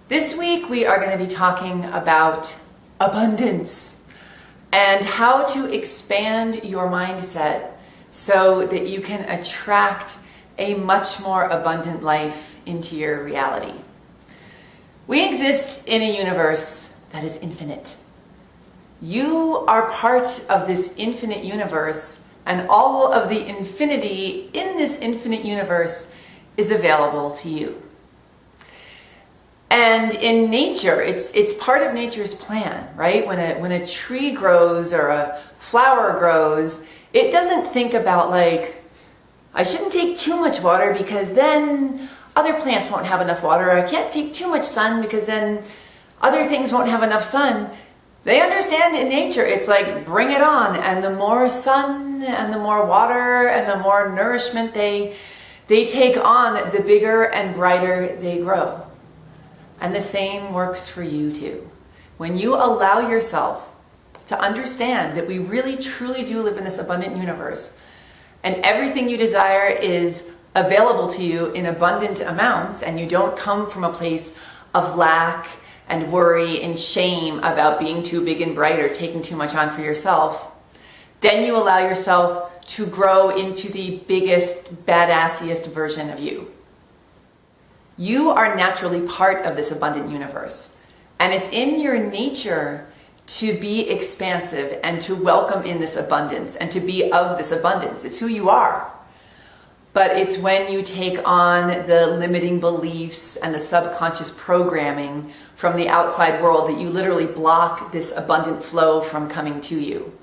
This week we are going to be talking about abundance and how to expand your mindset so that you can attract a much more abundant life into your reality. We exist in a universe that is infinite. You are part of this infinite universe, and all of the infinity in this infinite universe is available to you. And in nature, it's part of nature's plan, right? When a tree grows or a flower grows, it doesn't think about like, I shouldn't take too much water because then other plants won't have enough water. Or I can't take too much sun because then other things won't have enough sun. They understand in nature, it's like, bring it on. And the more sun and the more water and the more nourishment they take on, the bigger and brighter they grow. And the same works for you too. When you allow yourself to understand that we really truly do live in this abundant universe, and everything you desire is available to you in abundant amounts, and you don't come from a place of lack and worry and shame about being too big and bright or taking too much on for yourself, then you allow yourself to grow into the biggest, badassiest version of you. You are naturally part of this abundant universe, and it's in your nature to be expansive and to welcome in this abundance and to be of this abundance. It's who you are. But it's when you take on the limiting beliefs and the subconscious programming from the outside world that you literally block this abundant flow from coming to you.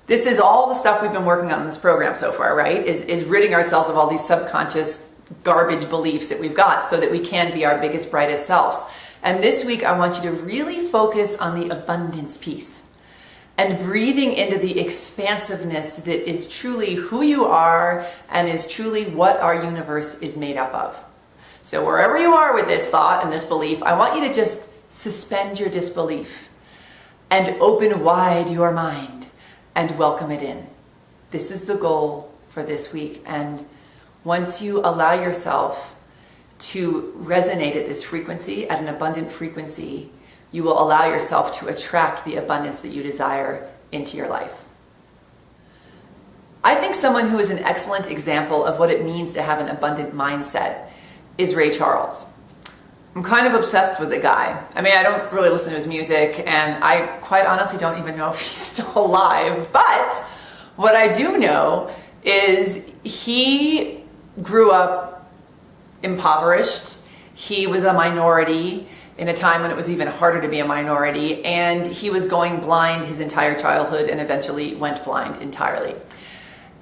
This is all the stuff we've been working on in this program so far, right? Is ridding ourselves of all these subconscious garbage beliefs that we've got so that we can be our biggest, brightest selves. And this week, I want you to really focus on the abundance piece and breathing into the expansiveness that is truly who you are and is truly what our universe is made up of. So wherever you are with this thought and this belief, I want you to just suspend your disbelief and open wide your mind and welcome it in. This is the goal for this week. And once you allow yourself to resonate at this frequency, at an abundant frequency, you will allow yourself to attract the abundance that you desire into your life. I think someone who is an excellent example of what it means to have an abundant mindset is Ray Charles. I'm kind of obsessed with the guy. I mean, I don't really listen to his music, and I quite honestly don't even know if he's still alive. But what I do know is he grew up impoverished. He was a minority in a time when it was even harder to be a minority, and he was going blind his entire childhood and eventually went blind entirely.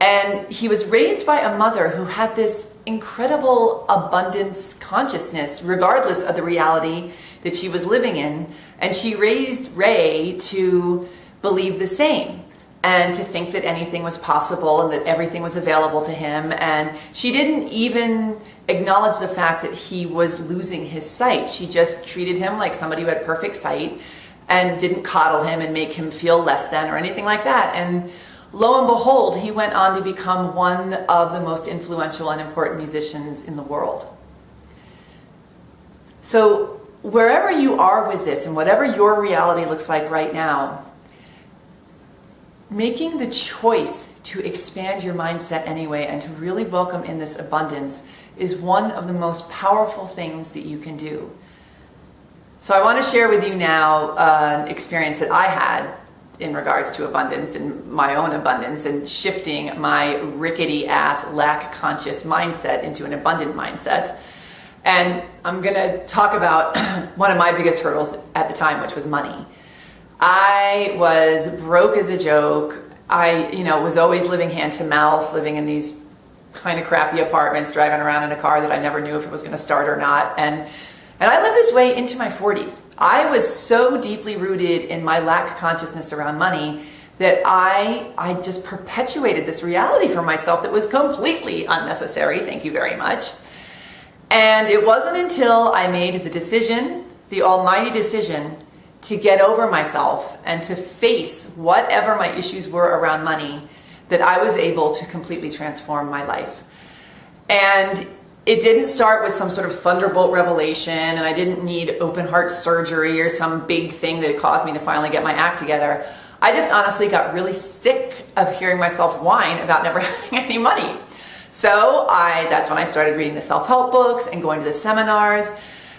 And he was raised by a mother who had this incredible abundance consciousness, regardless of the reality that she was living in. And she raised Ray to believe the same and to think that anything was possible and that everything was available to him. And she didn't even acknowledge the fact that he was losing his sight. She just treated him like somebody who had perfect sight and didn't coddle him and make him feel less than or anything like that. And lo and behold, he went on to become one of the most influential and important musicians in the world. So wherever you are with this and whatever your reality looks like right now, making the choice to expand your mindset anyway and to really welcome in this abundance is one of the most powerful things that you can do. So I want to share with you now an experience that I had in regards to abundance and my own abundance and shifting my rickety ass lack conscious mindset into an abundant mindset. And I'm going to talk about one of my biggest hurdles at the time, which was money. I was broke as a joke. I, was always living hand to mouth, living in these kind of crappy apartments, driving around in a car that I never knew if it was going to start or not. And I lived this way into my 40s. I was so deeply rooted in my lack consciousness around money that I just perpetuated this reality for myself that was completely unnecessary. Thank you very much. And it wasn't until I made the decision, the almighty decision, to get over myself and to face whatever my issues were around money that I was able to completely transform my life. And it didn't start with some sort of thunderbolt revelation, and I didn't need open heart surgery or some big thing that caused me to finally get my act together. I just honestly got really sick of hearing myself whine about never having any money. So that's when I started reading the self-help books and going to the seminars,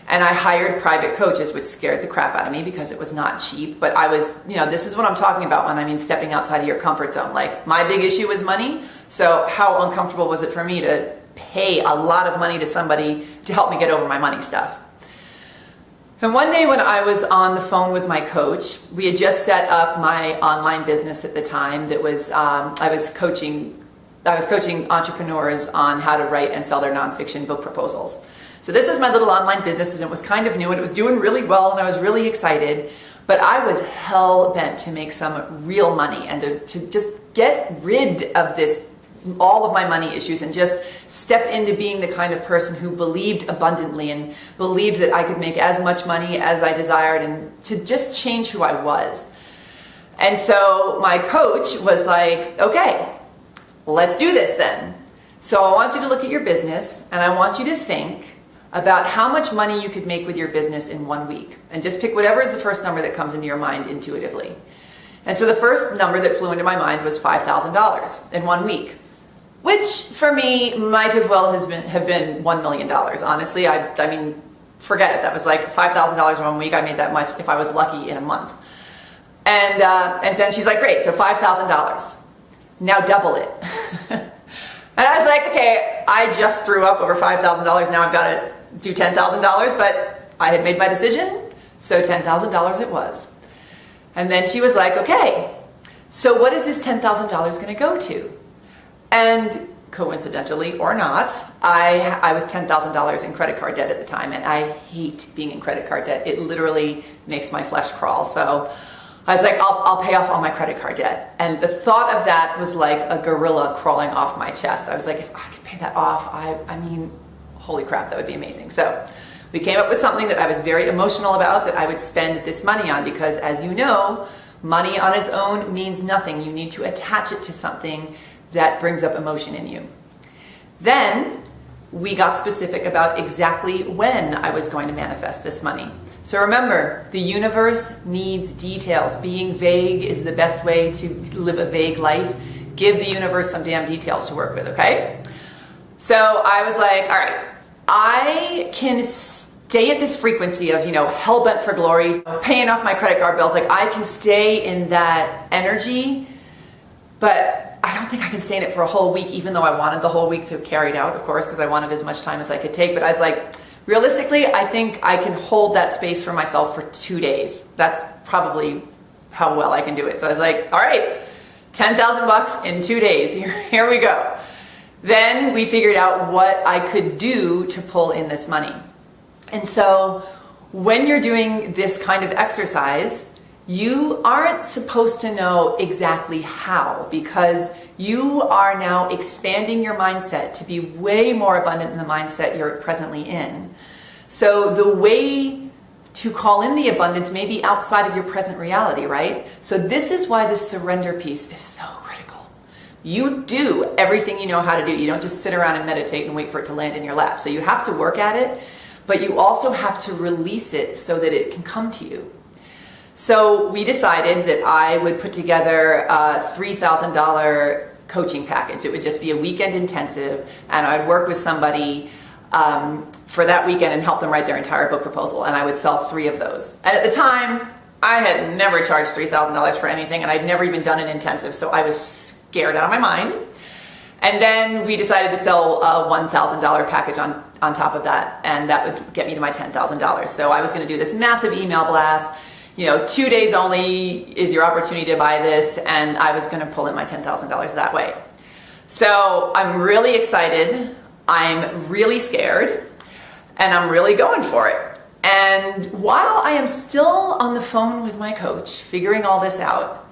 and I hired private coaches, which scared the crap out of me because it was not cheap. But I was, this is what I'm talking about when I mean stepping outside of your comfort zone. Like, my big issue was money. So how uncomfortable was it for me to pay a lot of money to somebody to help me get over my money stuff? And one day when I was on the phone with my coach, we had just set up my online business at the time. That was I was coaching entrepreneurs on how to write and sell their nonfiction book proposals. So this was my little online business, and it was kind of new, and it was doing really well, and I was really excited. But I was hell bent to make some real money and to just get rid of all of my money issues, and just step into being the kind of person who believed abundantly and believed that I could make as much money as I desired, and to just change who I was. And so my coach was like, okay, let's do this then. So I want you to look at your business, and I want you to think about how much money you could make with your business in 1 week. And just pick whatever is the first number that comes into your mind intuitively. And so the first number that flew into my mind was $5,000 in 1 week, which for me might have been $1 million. Honestly, I mean, forget it. That was like $5,000 in 1 week. I made that much if I was lucky in a month. And then she's like, great, so $5,000. Now double it. And I was like, okay, I just threw up over $5,000. Now I've got to do $10,000, but I had made my decision, so $10,000 it was. And then she was like, okay, so what is this $10,000 going to go to? And coincidentally or not, I was $10,000 in credit card debt at the time, and I hate being in credit card debt. It literally makes my flesh crawl. So I was like, I'll pay off all my credit card debt. And the thought of that was like a gorilla crawling off my chest. I was like, if I could pay that off, I mean, holy crap, that would be amazing. So we came up with something that I was very emotional about, that I would spend this money on, because as you know, money on its own means nothing. You need to attach it to something that brings up emotion in you. Then we got specific about exactly when I was going to manifest this money. So remember, the universe needs details. Being vague is the best way to live a vague life. Give the universe some damn details to work with, okay? So I was like, all right, I can stay at this frequency of, hell-bent for glory, paying off my credit card bills. Like, I can stay in that energy, but I don't think I can stay in it for a whole week, even though I wanted the whole week to carry it out, of course, because I wanted as much time as I could take. But I was like, realistically, I think I can hold that space for myself for 2 days. That's probably how well I can do it. So I was like, all right, $10,000 in 2 days. Here we go. Then we figured out what I could do to pull in this money. And so when you're doing this kind of exercise, you aren't supposed to know exactly how, because you are now expanding your mindset to be way more abundant than the mindset you're presently in. So the way to call in the abundance may be outside of your present reality, right? So this is why the surrender piece is so critical. You do everything you know how to do. You don't just sit around and meditate and wait for it to land in your lap. So you have to work at it, but you also have to release it so that it can come to you. So we decided that I would put together a $3,000 coaching package. It would just be a weekend intensive, and I'd work with somebody for that weekend and help them write their entire book proposal, and I would sell 3 of those. And at the time, I had never charged $3,000 for anything, and I'd never even done an intensive, so I was scared out of my mind. And then we decided to sell a $1,000 package on top of that, and that would get me to my $10,000. So I was going to do this massive email blast. 2 days only is your opportunity to buy this, and I was going to pull in my $10,000 that way. So I'm really excited, I'm really scared, and I'm really going for it. And while I am still on the phone with my coach, figuring all this out,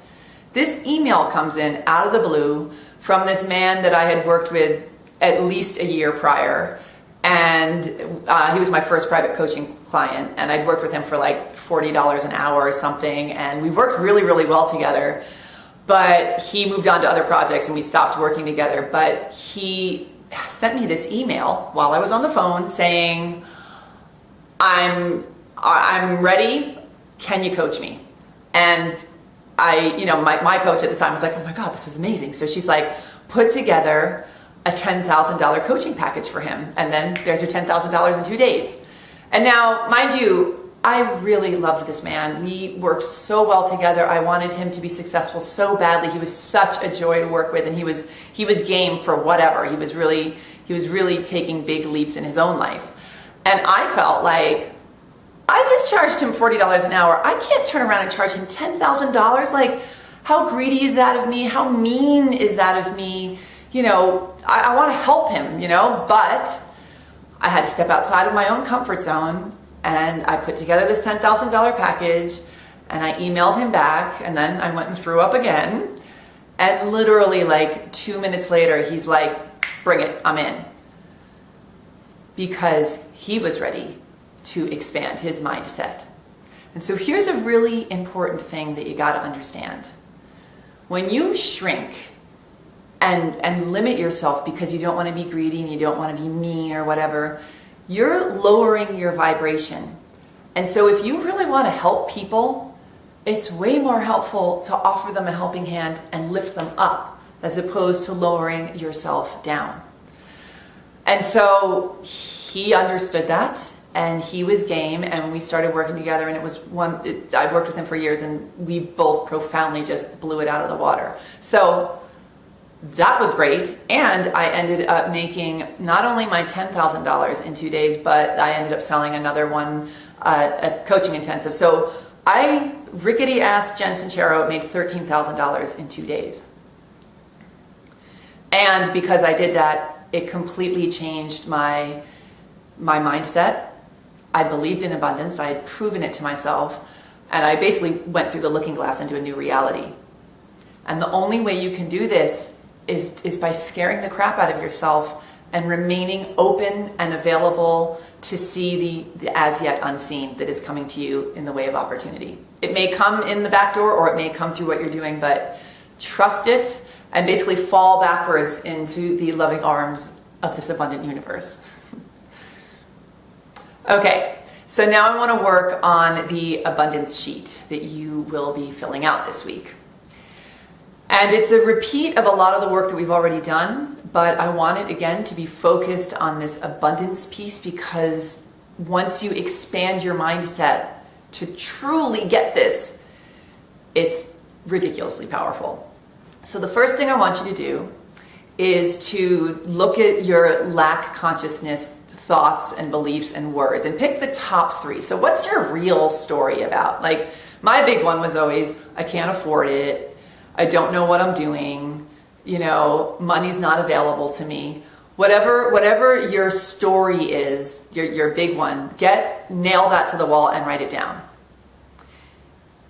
this email comes in out of the blue from this man that I had worked with at least a year prior. And he was my first private coaching client, and I'd worked with him for like $40 an hour or something, and we worked really, really well together. But he moved on to other projects and we stopped working together. But he sent me this email while I was on the phone saying, I'm ready. Can you coach me? And my coach at the time was like, oh my God, this is amazing. So she's like, put together a $10,000 coaching package for him. And then there's your $10,000 in 2 days. And now, mind you, I really loved this man. We worked so well together. I wanted him to be successful so badly. He was such a joy to work with, and he was game for whatever. He was really taking big leaps in his own life. And I felt like I just charged him $40 an hour. I can't turn around and charge him $10,000. Like, how greedy is that of me? How mean is that of me? I want to help him, but I had to step outside of my own comfort zone, and I put together this $10,000 package, and I emailed him back, and then I went and threw up again. And literally like 2 minutes later, he's like, bring it, I'm in. Because he was ready to expand his mindset. And so here's a really important thing that you got to understand. When you shrink and limit yourself because you don't want to be greedy and you don't want to be mean or whatever, you're lowering your vibration. And so if you really want to help people, it's way more helpful to offer them a helping hand and lift them up as opposed to lowering yourself down. And so he understood that, and he was game, and we started working together, and I worked with him for years, and we both profoundly just blew it out of the water. So that was great, and I ended up making not only my $10,000 in 2 days, but I ended up selling another one, a coaching intensive. So rickety ass Jen Sincero made $13,000 in 2 days. And because I did that, it completely changed my mindset. I believed in abundance. I had proven it to myself. And I basically went through the looking glass into a new reality. And the only way you can do this is by scaring the crap out of yourself and remaining open and available to see the as yet unseen that is coming to you in the way of opportunity. It may come in the back door, or it may come through what you're doing, but trust it and basically fall backwards into the loving arms of this abundant universe. Okay, so now I want to work on the abundance sheet that you will be filling out this week. And it's a repeat of a lot of the work that we've already done, but I want it again to be focused on this abundance piece, because once you expand your mindset to truly get this, it's ridiculously powerful. So the first thing I want you to do is to look at your lack consciousness thoughts and beliefs and words and pick the top 3. So what's your real story about? Like, my big one was always, I can't afford it. I don't know what I'm doing. Money's not available to me. Whatever your story is, your big one, nail that to the wall and write it down.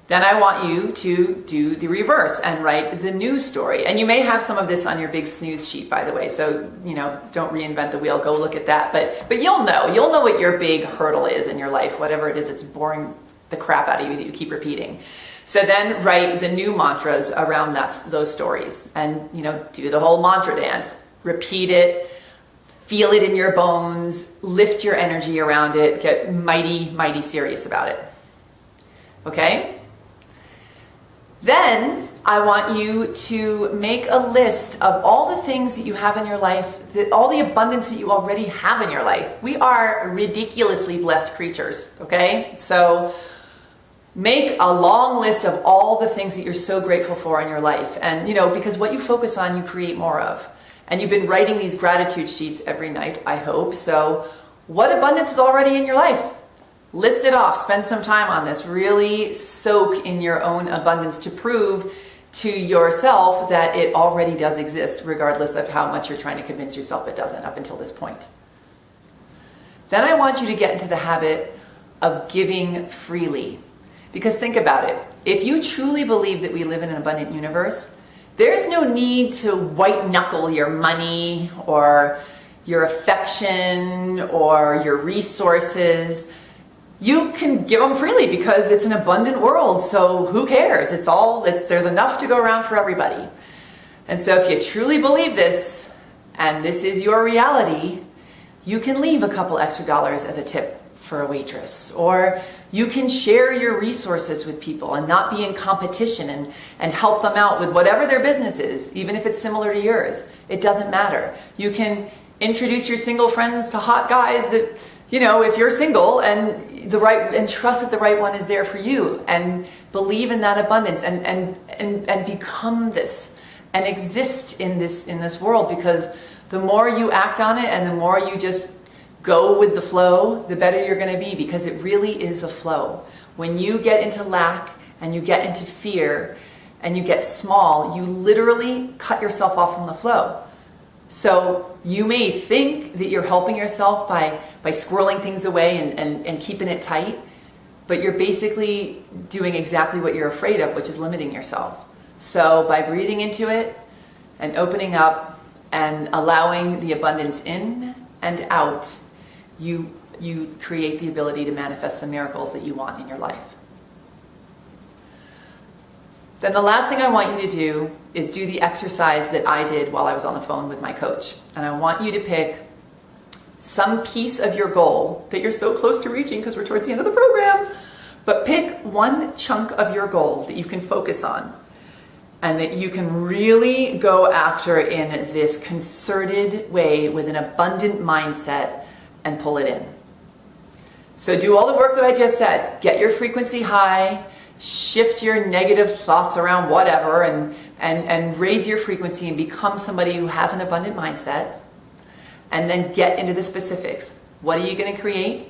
Then I want you to do the reverse and write the news story. And you may have some of this on your big snooze sheet, by the way. So, don't reinvent the wheel. Go look at that. But you'll know what your big hurdle is in your life, whatever it is that's boring the crap out of you that you keep repeating. So then write the new mantras around those stories, and, do the whole mantra dance. Repeat it, feel it in your bones, lift your energy around it, get mighty, mighty serious about it. Okay? Then I want you to make a list of all the things that you have in your life, all the abundance that you already have in your life. We are ridiculously blessed creatures, okay? So make a long list of all the things that you're so grateful for in your life. And, because what you focus on, you create more of. And you've been writing these gratitude sheets every night, I hope. So what abundance is already in your life? List it off. Spend some time on this. Really soak in your own abundance to prove to yourself that it already does exist, regardless of how much you're trying to convince yourself it doesn't up until this point. Then I want you to get into the habit of giving freely. Because think about it. If you truly believe that we live in an abundant universe, there's no need to white knuckle your money or your affection or your resources. You can give them freely because it's an abundant world. So who cares? There's enough to go around for everybody. And so if you truly believe this, and this is your reality, you can leave a couple extra dollars as a tip for a waitress, or you can share your resources with people and not be in competition and help them out with whatever their business is, even if it's similar to yours. It doesn't matter. You can introduce your single friends to hot guys that, if you're single and trust that the right one is there for you, and believe in that abundance and become this and exist in this world, because the more you act on it and the more you just go with the flow, the better you're going to be, because it really is a flow. When you get into lack and you get into fear and you get small, you literally cut yourself off from the flow. So you may think that you're helping yourself by squirreling things away and keeping it tight, but you're basically doing exactly what you're afraid of, which is limiting yourself. So by breathing into it and opening up and allowing the abundance in and out, you create the ability to manifest the miracles that you want in your life. Then the last thing I want you to do is do the exercise that I did while I was on the phone with my coach. And I want you to pick some piece of your goal that you're so close to reaching, because we're towards the end of the program. But pick one chunk of your goal that you can focus on and that you can really go after in this concerted way with an abundant mindset and pull it in. So do all the work that I just said. Get your frequency high, shift your negative thoughts around whatever, and raise your frequency and become somebody who has an abundant mindset. And then get into the specifics. What are you going to create?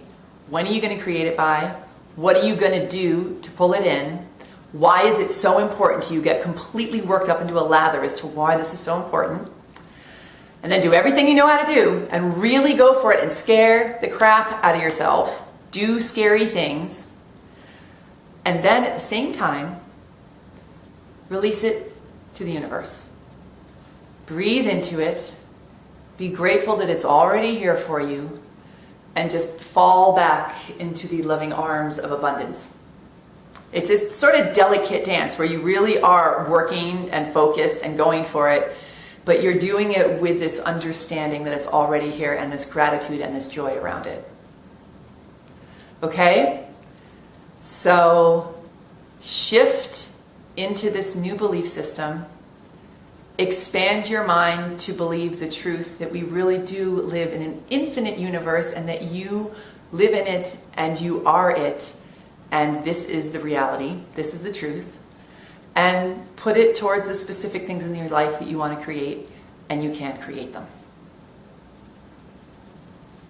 When are you going to create it by? What are you going to do to pull it in? Why is it so important to you? Get completely worked up into a lather as to why this is so important. And then do everything you know how to do and really go for it and scare the crap out of yourself. Do scary things. And then at the same time, release it to the universe. Breathe into it. Be grateful that it's already here for you. And just fall back into the loving arms of abundance. It's this sort of delicate dance where you really are working and focused and going for it, but you're doing it with this understanding that it's already here and this gratitude and this joy around it. Okay? So shift into this new belief system. Expand your mind to believe the truth that we really do live in an infinite universe and that you live in it and you are it. And this is the reality. This is the truth. And put it towards the specific things in your life that you want to create, and you can create them.